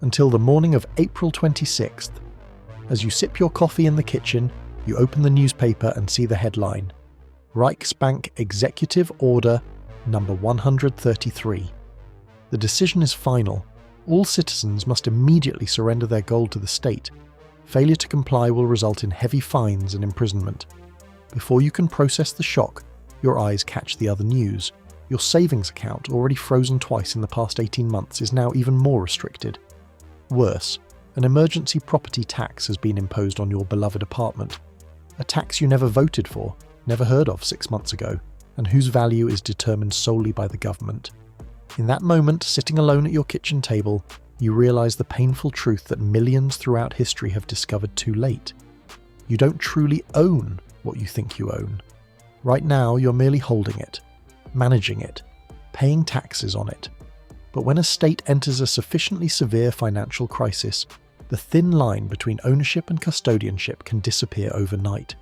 until the morning of April 26th. As you sip your coffee in the kitchen, you open the newspaper and see the headline: Reichsbank Executive Order number 133. The decision is final. All citizens must immediately surrender their gold to the state. Failure to comply will result in heavy fines and imprisonment. Before you can process the shock, your eyes catch the other news. Your savings account, already frozen twice in the past 18 months, is now even more restricted. Worse, an emergency property tax has been imposed on your beloved apartment. A tax you never voted for, never heard of 6 months ago, and whose value is determined solely by the government. In that moment, sitting alone at your kitchen table, you realise the painful truth that millions throughout history have discovered too late. You don't truly own what you think you own. Right now, you're merely holding it, managing it, paying taxes on it. But when a state enters a sufficiently severe financial crisis, the thin line between ownership and custodianship can disappear overnight.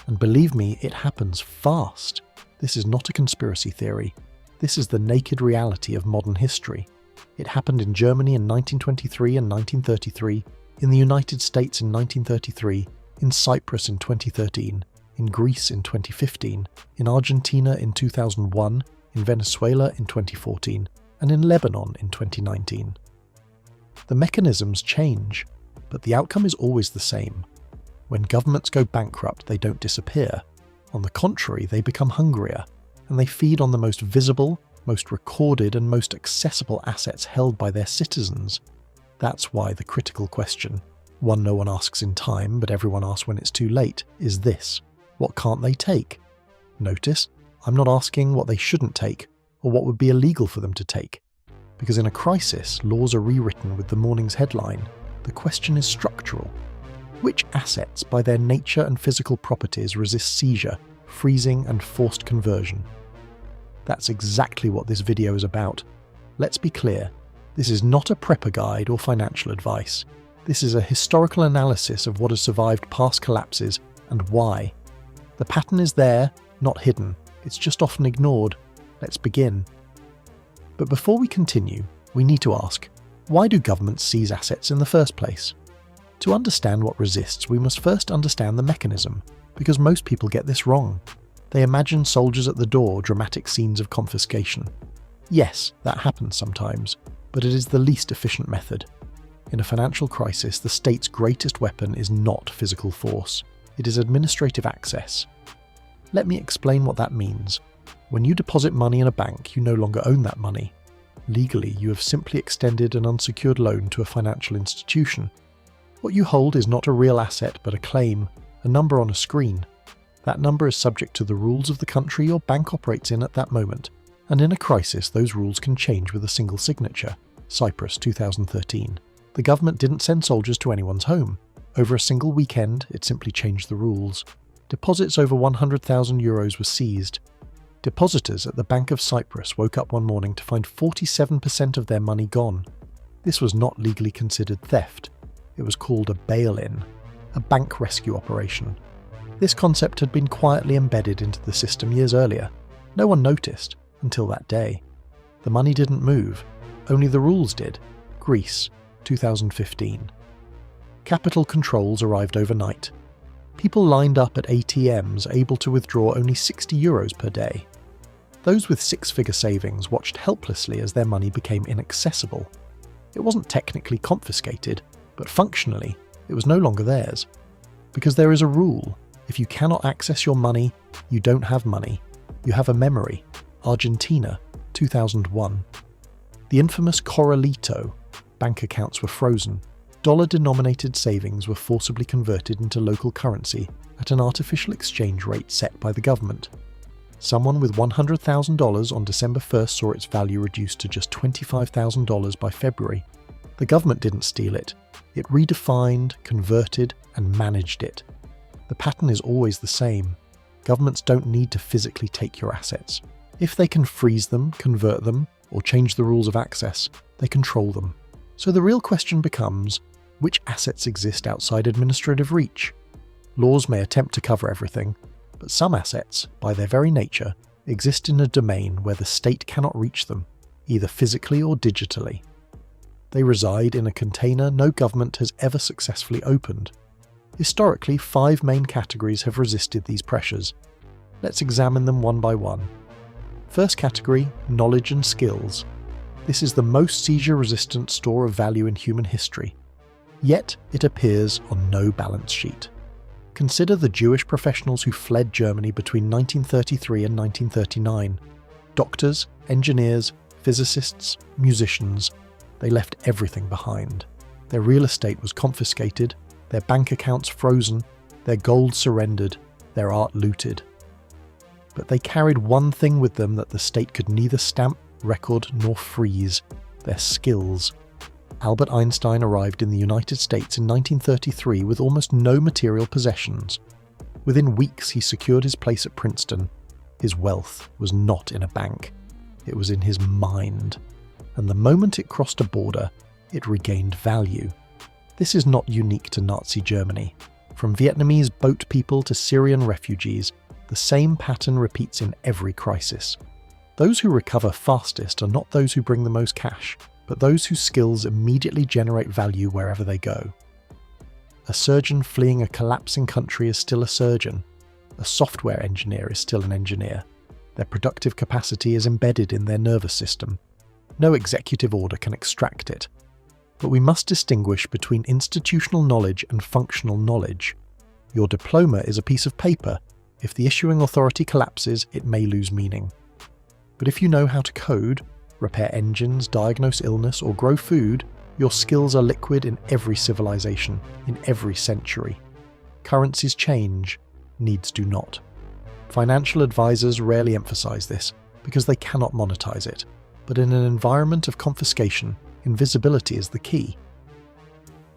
And believe me, it happens fast. This is not a conspiracy theory. This is the naked reality of modern history. It happened in Germany in 1923 and 1933, in the United States in 1933, in Cyprus in 2013, in Greece in 2015, in Argentina in 2001, in Venezuela in 2014, and in Lebanon in 2019. The mechanisms change, but the outcome is always the same. When governments go bankrupt, they don't disappear. On the contrary, they become hungrier, and they feed on the most visible, most recorded, and most accessible assets held by their citizens. That's why the critical question, one no one asks in time, but everyone asks when it's too late, is this: what can't they take? Notice, I'm not asking what they shouldn't take, or what would be illegal for them to take. Because in a crisis, laws are rewritten with the morning's headline. The question is structural. Which assets, by their nature and physical properties, resist seizure, freezing, and forced conversion? That's exactly what this video is about. Let's be clear, this is not a prepper guide or financial advice. This is a historical analysis of what has survived past collapses and why. The pattern is there, not hidden. It's just often ignored. Let's begin. But before we continue, we need to ask, why do governments seize assets in the first place? To understand what resists, we must first understand the mechanism, because most people get this wrong. They imagine soldiers at the door, dramatic scenes of confiscation. Yes, that happens sometimes, but it is the least efficient method. In a financial crisis, the state's greatest weapon is not physical force. It is administrative access. Let me explain what that means. When you deposit money in a bank, you no longer own that money. Legally, you have simply extended an unsecured loan to a financial institution. What you hold is not a real asset, but a claim, a number on a screen. That number is subject to the rules of the country your bank operates in at that moment, and in a crisis, those rules can change with a single signature. Cyprus, 2013. The government didn't send soldiers to anyone's home. Over a single weekend, it simply changed the rules. Deposits over €100,000 were seized. Depositors at the Bank of Cyprus woke up one morning to find 47% of their money gone. This was not legally considered theft. It was called a bail-in, a bank rescue operation. This concept had been quietly embedded into the system years earlier. No one noticed, until that day. The money didn't move, only the rules did. Greece, 2015. Capital controls arrived overnight. People lined up at ATMs able to withdraw only €60 per day. Those with six-figure savings watched helplessly as their money became inaccessible. It wasn't technically confiscated, but functionally, it was no longer theirs. Because there is a rule: if you cannot access your money, you don't have money. You have a memory. Argentina, 2001. The infamous Corralito. Bank accounts were frozen. Dollar-denominated savings were forcibly converted into local currency at an artificial exchange rate set by the government. Someone with $100,000 on December 1st saw its value reduced to just $25,000 by February. The government didn't steal it. It redefined, converted, and managed it. The pattern is always the same. Governments don't need to physically take your assets. If they can freeze them, convert them, or change the rules of access, they control them. So the real question becomes, which assets exist outside administrative reach? Laws may attempt to cover everything, but some assets, by their very nature, exist in a domain where the state cannot reach them, either physically or digitally. They reside in a container no government has ever successfully opened. Historically, 5 main categories have resisted these pressures. Let's examine them one by one. First category, knowledge and skills. This is the most seizure-resistant store of value in human history. Yet, it appears on no balance sheet. Consider the Jewish professionals who fled Germany between 1933 and 1939. Doctors, engineers, physicists, musicians. They left everything behind. Their real estate was confiscated, their bank accounts frozen, their gold surrendered, their art looted. But they carried one thing with them that the state could neither stamp, record, nor freeze: their skills. Albert Einstein arrived in the United States in 1933 with almost no material possessions. Within weeks he secured his place at Princeton. His wealth was not in a bank. It was in his mind. And the moment it crossed a border, it regained value. This is not unique to Nazi Germany. From Vietnamese boat people to Syrian refugees, the same pattern repeats in every crisis. Those who recover fastest are not those who bring the most cash, but those whose skills immediately generate value wherever they go. A surgeon fleeing a collapsing country is still a surgeon. A software engineer is still an engineer. Their productive capacity is embedded in their nervous system. No executive order can extract it. But we must distinguish between institutional knowledge and functional knowledge. Your diploma is a piece of paper. If the issuing authority collapses, it may lose meaning. But if you know how to code, repair engines, diagnose illness, or grow food, your skills are liquid in every civilization, in every century. Currencies change, needs do not. Financial advisors rarely emphasize this, because they cannot monetize it. But in an environment of confiscation, invisibility is the key.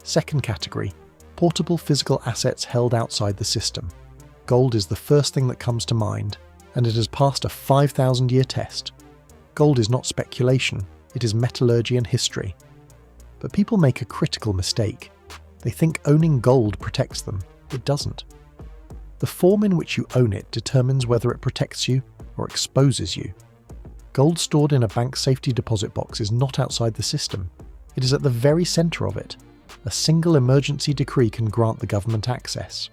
Second category, portable physical assets held outside the system. Gold is the first thing that comes to mind, and it has passed a 5,000-year test. Gold is not speculation, it is metallurgy and history. But people make a critical mistake. They think owning gold protects them. It doesn't. The form in which you own it determines whether it protects you or exposes you. Gold stored in a bank safety deposit box is not outside the system. It is at the very centre of it. A single emergency decree can grant the government access.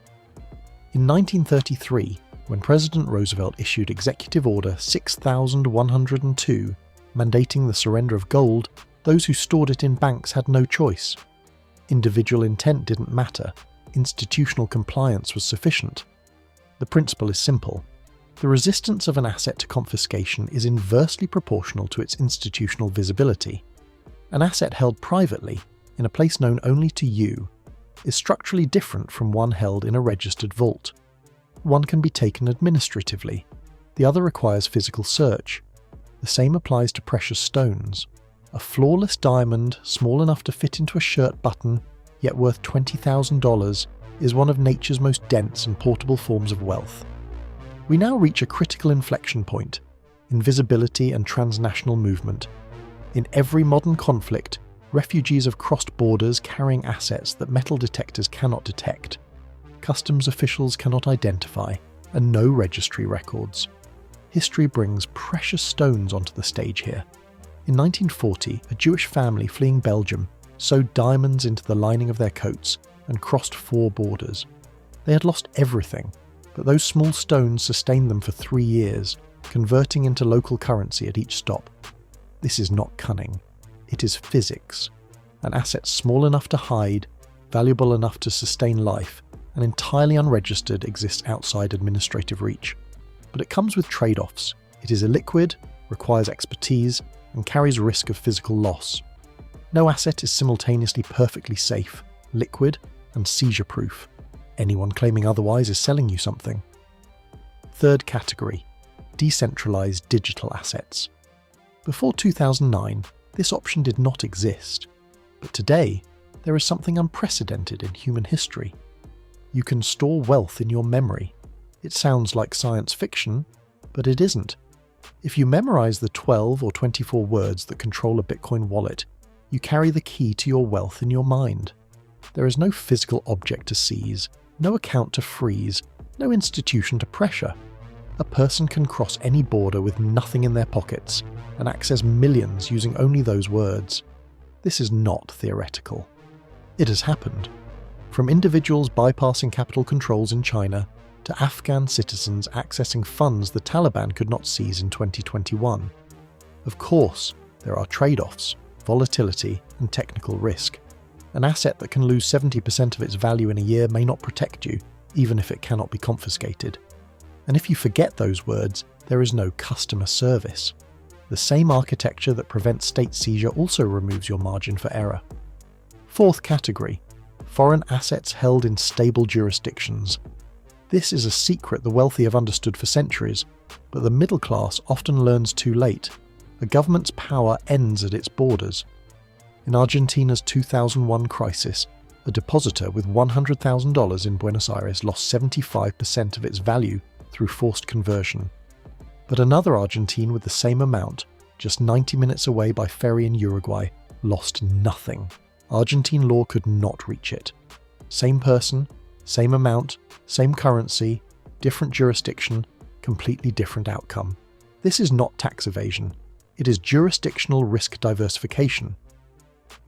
In 1933, when President Roosevelt issued Executive Order 6102, mandating the surrender of gold, those who stored it in banks had no choice. Individual intent didn't matter. Institutional compliance was sufficient. The principle is simple. The resistance of an asset to confiscation is inversely proportional to its institutional visibility. An asset held privately, in a place known only to you, is structurally different from one held in a registered vault. One can be taken administratively, the other requires physical search. The same applies to precious stones. A flawless diamond, small enough to fit into a shirt button, yet worth $20,000, is one of nature's most dense and portable forms of wealth. We now reach a critical inflection point: invisibility and transnational movement. In every modern conflict, refugees have crossed borders carrying assets that metal detectors cannot detect. Customs officials cannot identify, and no registry records. History brings precious stones onto the stage here. In 1940, a Jewish family fleeing Belgium sewed diamonds into the lining of their coats and crossed 4 borders. They had lost everything, but those small stones sustained them for 3 years, converting into local currency at each stop. This is not cunning. It is physics. An asset small enough to hide, valuable enough to sustain life, and entirely unregistered exists outside administrative reach. But it comes with trade-offs. It is illiquid, requires expertise, and carries risk of physical loss. No asset is simultaneously perfectly safe, liquid, and seizure-proof. Anyone claiming otherwise is selling you something. Third category, decentralized digital assets. Before 2009, this option did not exist. But today, there is something unprecedented in human history. You can store wealth in your memory. It sounds like science fiction, but it isn't. If you memorize the 12 or 24 words that control a Bitcoin wallet, you carry the key to your wealth in your mind. There is no physical object to seize, no account to freeze, no institution to pressure. A person can cross any border with nothing in their pockets and access millions using only those words. This is not theoretical. It has happened. From individuals bypassing capital controls in China to Afghan citizens accessing funds the Taliban could not seize in 2021. Of course, there are trade-offs, volatility, and technical risk. An asset that can lose 70% of its value in a year may not protect you, even if it cannot be confiscated. And if you forget those words, there is no customer service. The same architecture that prevents state seizure also removes your margin for error. Fourth category: foreign assets held in stable jurisdictions. This is a secret the wealthy have understood for centuries, but the middle class often learns too late. A government's power ends at its borders. In Argentina's 2001 crisis, a depositor with $100,000 in Buenos Aires lost 75% of its value through forced conversion. But another Argentine with the same amount, just 90 minutes away by ferry in Uruguay, lost nothing. Argentine law could not reach it. Same person, same amount, same currency, different jurisdiction, completely different outcome. This is not tax evasion. It is jurisdictional risk diversification.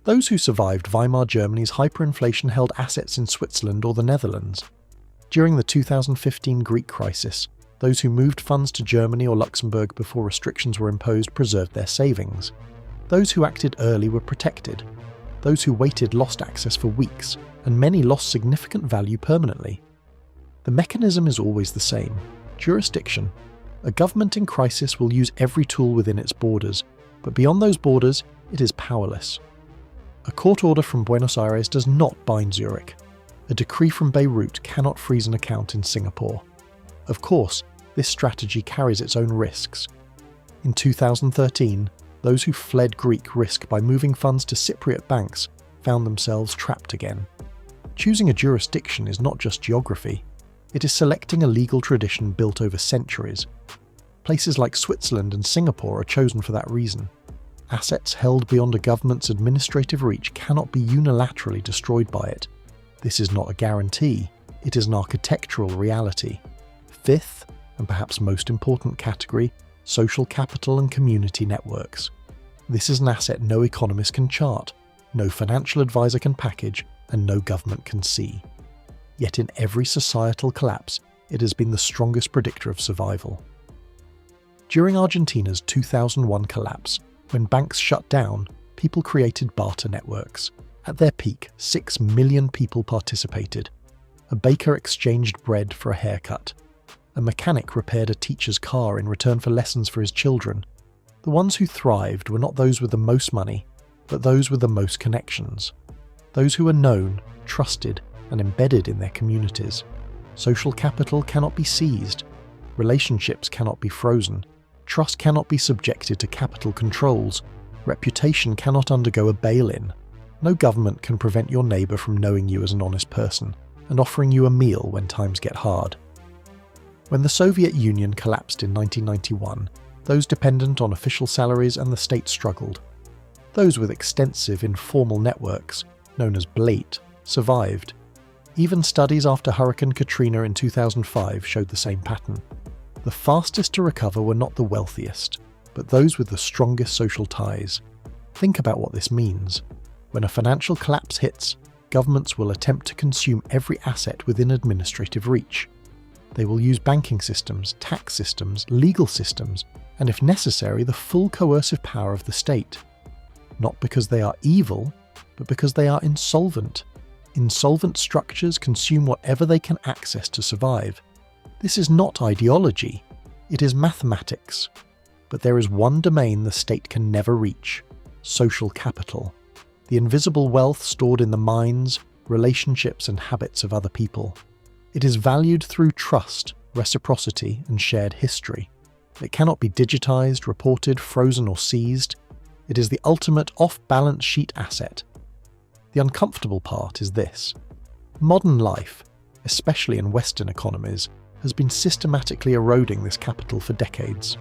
Those who survived Weimar Germany's hyperinflation held assets in Switzerland or the Netherlands. During the 2015 Greek crisis, those who moved funds to Germany or Luxembourg before restrictions were imposed preserved their savings. Those who acted early were protected. Those who waited lost access for weeks, and many lost significant value permanently. The mechanism is always the same: jurisdiction. A government in crisis will use every tool within its borders, but beyond those borders, it is powerless. A court order from Buenos Aires does not bind Zurich. A decree from Beirut cannot freeze an account in Singapore. Of course, this strategy carries its own risks. In 2013, those who fled Greek risk by moving funds to Cypriot banks found themselves trapped again. Choosing a jurisdiction is not just geography. It is selecting a legal tradition built over centuries. Places like Switzerland and Singapore are chosen for that reason. Assets held beyond a government's administrative reach cannot be unilaterally destroyed by it. This is not a guarantee, it is an architectural reality. Fifth, and perhaps most important category, social capital and community networks. This is an asset no economist can chart, no financial advisor can package, and no government can see. Yet in every societal collapse, it has been the strongest predictor of survival. During Argentina's 2001 collapse, when banks shut down, people created barter networks. At their peak, 6 million people participated. A baker exchanged bread for a haircut. A mechanic repaired a teacher's car in return for lessons for his children. The ones who thrived were not those with the most money, but those with the most connections. Those who were known, trusted, and embedded in their communities. Social capital cannot be seized. Relationships cannot be frozen. Trust cannot be subjected to capital controls. Reputation cannot undergo a bail-in. No government can prevent your neighbour from knowing you as an honest person and offering you a meal when times get hard. When the Soviet Union collapsed in 1991, those dependent on official salaries and the state struggled. Those with extensive informal networks, known as Bleit, survived. Even studies after Hurricane Katrina in 2005 showed the same pattern. The fastest to recover were not the wealthiest, but those with the strongest social ties. Think about what this means. When a financial collapse hits, governments will attempt to consume every asset within administrative reach. They will use banking systems, tax systems, legal systems, and if necessary, the full coercive power of the state. Not because they are evil, but because they are insolvent. Insolvent structures consume whatever they can access to survive. This is not ideology, it is mathematics. But there is one domain the state can never reach: social capital. The invisible wealth stored in the minds, relationships, and habits of other people. It is valued through trust, reciprocity, and shared history. It cannot be digitized, reported, frozen, or seized. It is the ultimate off-balance sheet asset. The uncomfortable part is this. Modern life, especially in Western economies, has been systematically eroding this capital for decades.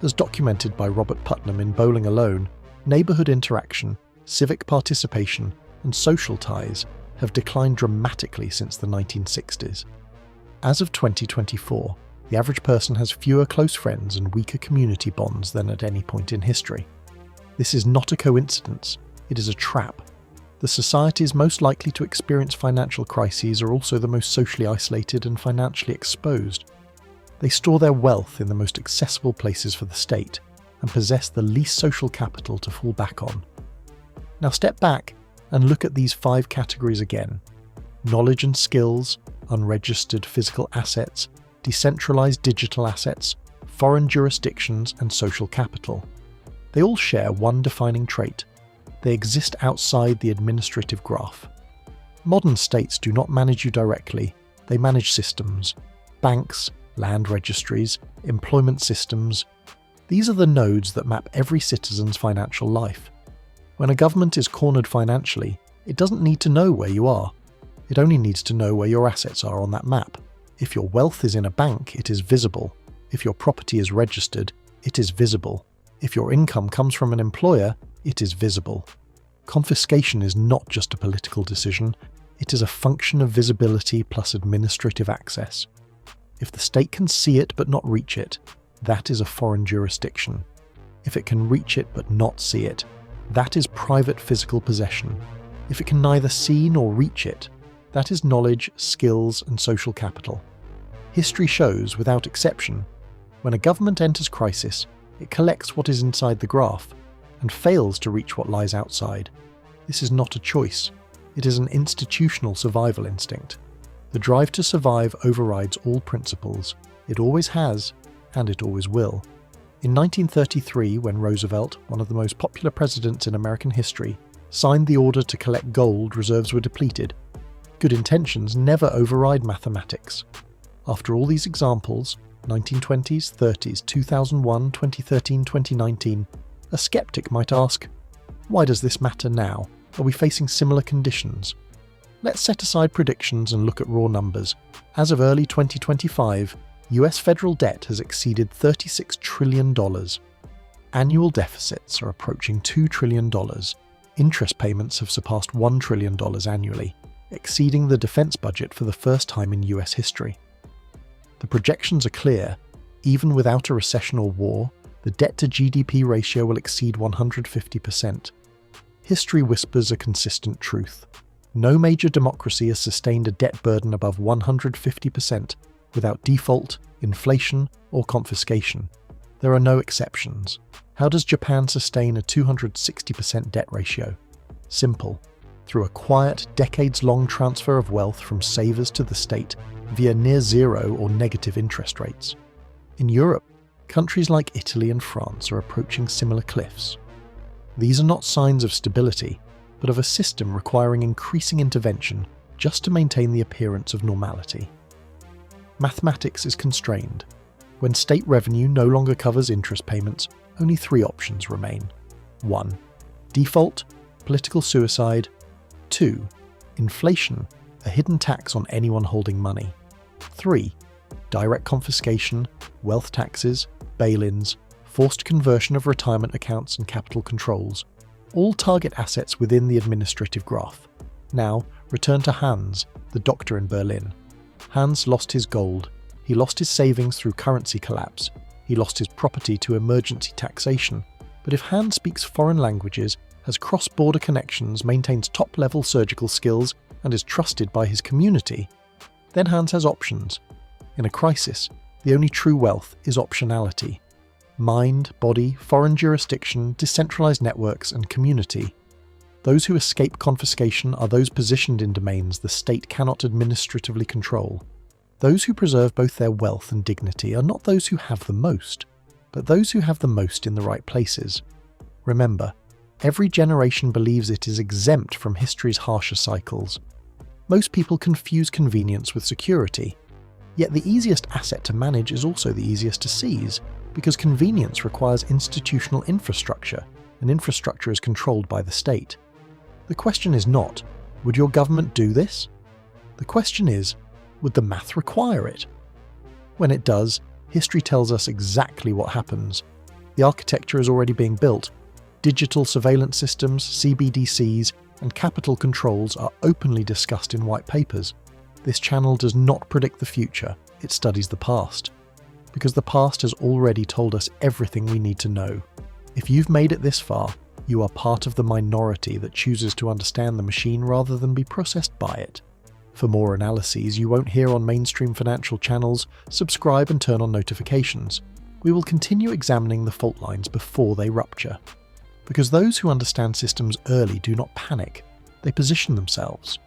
As documented by Robert Putnam in Bowling Alone, neighbourhood interaction, civic participation, and social ties have declined dramatically since the 1960s. As of 2024, the average person has fewer close friends and weaker community bonds than at any point in history. This is not a coincidence. It is a trap. The societies most likely to experience financial crises are also the most socially isolated and financially exposed. They store their wealth in the most accessible places for the state and possess the least social capital to fall back on. Now step back and look at these 5 categories again: knowledge and skills, unregistered physical assets, decentralized digital assets, foreign jurisdictions, and social capital. They all share one defining trait: they exist outside the administrative graph. Modern states do not manage you directly, they manage systems. Banks, land registries, employment systems. These are the nodes that map every citizen's financial life. When a government is cornered financially, it doesn't need to know where you are. It only needs to know where your assets are on that map. If your wealth is in a bank, it is visible. If your property is registered, it is visible. If your income comes from an employer, it is visible. Confiscation is not just a political decision, it is a function of visibility plus administrative access. If the state can see it but not reach it, that is a foreign jurisdiction. If it can reach it but not see it, that is private physical possession. If it can neither see nor reach it, that is knowledge, skills, and social capital. History shows, without exception, when a government enters crisis, it collects what is inside the graph and fails to reach what lies outside. This is not a choice. It is an institutional survival instinct. The drive to survive overrides all principles. It always has, and it always will. In 1933, when Roosevelt, one of the most popular presidents in American history, signed the order to collect gold, reserves were depleted. Good intentions never override mathematics. After all these examples, 1920s, 30s, 2001, 2013, 2019, a skeptic might ask, why does this matter now? Are we facing similar conditions? Let's set aside predictions and look at raw numbers. As of early 2025, US federal debt has exceeded $36 trillion. Annual deficits are approaching $2 trillion. Interest payments have surpassed $1 trillion annually, exceeding the defense budget for the first time in US history. The projections are clear. Even without a recession or war, the debt-to-GDP ratio will exceed 150%. History whispers a consistent truth. No major democracy has sustained a debt burden above 150% without default, inflation, or confiscation. There are no exceptions. How does Japan sustain a 260% debt ratio? Simple. Through a quiet, decades-long transfer of wealth from savers to the state via near-zero or negative interest rates. In Europe, countries like Italy and France are approaching similar cliffs. These are not signs of stability, but of a system requiring increasing intervention just to maintain the appearance of normality. Mathematics is constrained. When state revenue no longer covers interest payments, only 3 options remain. 1. Default, political suicide. 2. Inflation, a hidden tax on anyone holding money. 3. Direct confiscation, wealth taxes, bail-ins, forced conversion of retirement accounts and capital controls. All target assets within the administrative graph. Now, return to Hans, the doctor in Berlin. Hans lost his gold. He lost his savings through currency collapse. He lost his property to emergency taxation. But if Hans speaks foreign languages, has cross-border connections, maintains top-level surgical skills, and is trusted by his community, then Hans has options. In a crisis, the only true wealth is optionality. Mind, body, foreign jurisdiction, decentralized networks, and community. Those who escape confiscation are those positioned in domains the state cannot administratively control. Those who preserve both their wealth and dignity are not those who have the most, but those who have the most in the right places. Remember, every generation believes it is exempt from history's harsher cycles. Most people confuse convenience with security. Yet the easiest asset to manage is also the easiest to seize, because convenience requires institutional infrastructure, and infrastructure is controlled by the state. The question is not, would your government do this? The question is, would the math require it? When it does, history tells us exactly what happens. The architecture is already being built. Digital surveillance systems, CBDCs, and capital controls are openly discussed in white papers. This channel does not predict the future, it studies the past. Because the past has already told us everything we need to know. If you've made it this far, You are part of the minority that chooses to understand the machine rather than be processed by it. For more analyses you won't hear on mainstream financial channels, subscribe and turn on notifications. We will continue examining the fault lines before they rupture. Because those who understand systems early do not panic, they position themselves.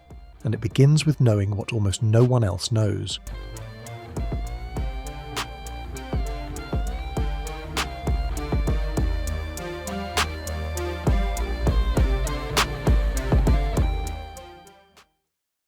And it begins with knowing what almost no one else knows.